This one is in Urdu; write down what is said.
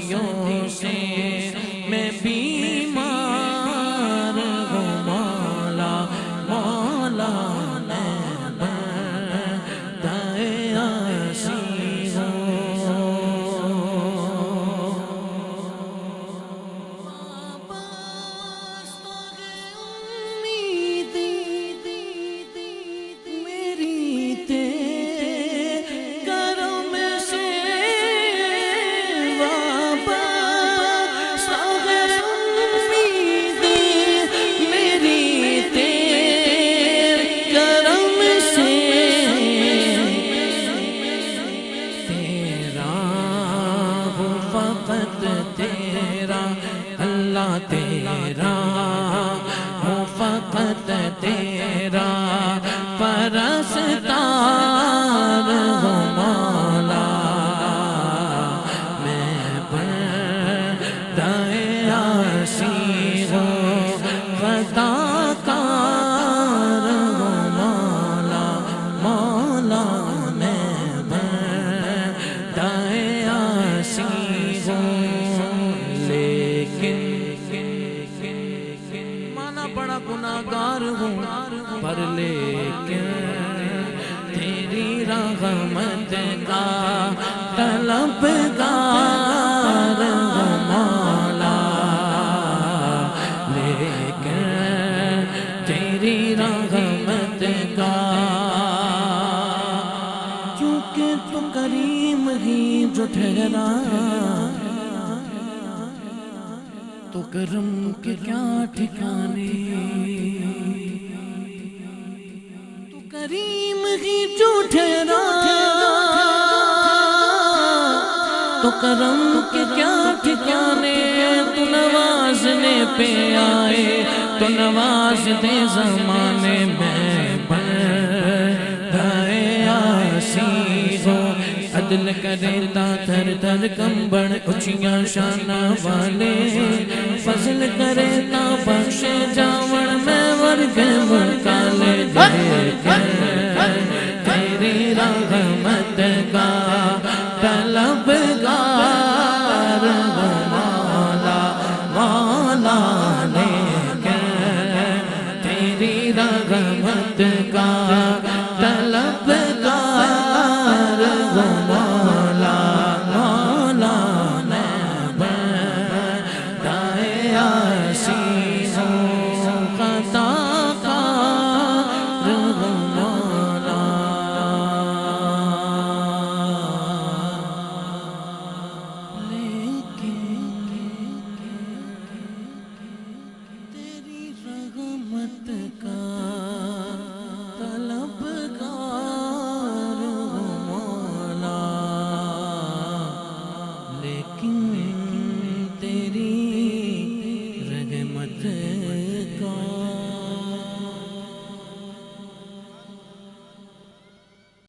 صدیوں سے میں بیمار ہوں مولا مولا میں بندۂ عاصی ہوں تیرا ہوں فقط تیرا پرستار ہوں مولا میں بندۂ عاصی ہوں خطا کار ہوں مولا مولا میں بندۂ عاصی ہوں بڑا گناہگار ہوں پر لیکن تیری رحمت کا طلبگار ہوں مولا لیکن تیری رحمت کا کیونکہ تو کریم ہی جو ٹھہرا تو کرم کے کیا ٹھکانے تو کریم ہی جو ٹھہرا تو کرم کے کیا ٹھکانے تو نوازنے پہ آئے تو نواز دے زمانے میں بندۂ عاصی ہو عدل کرے تا تھر تھر کمبڑ اچھیاں شانہ والے فضل کرے تا بخشے جاون میں ورگ مکالے تیری رحمت کا طلبگار مولا مولا لیکن تیری رحمت کا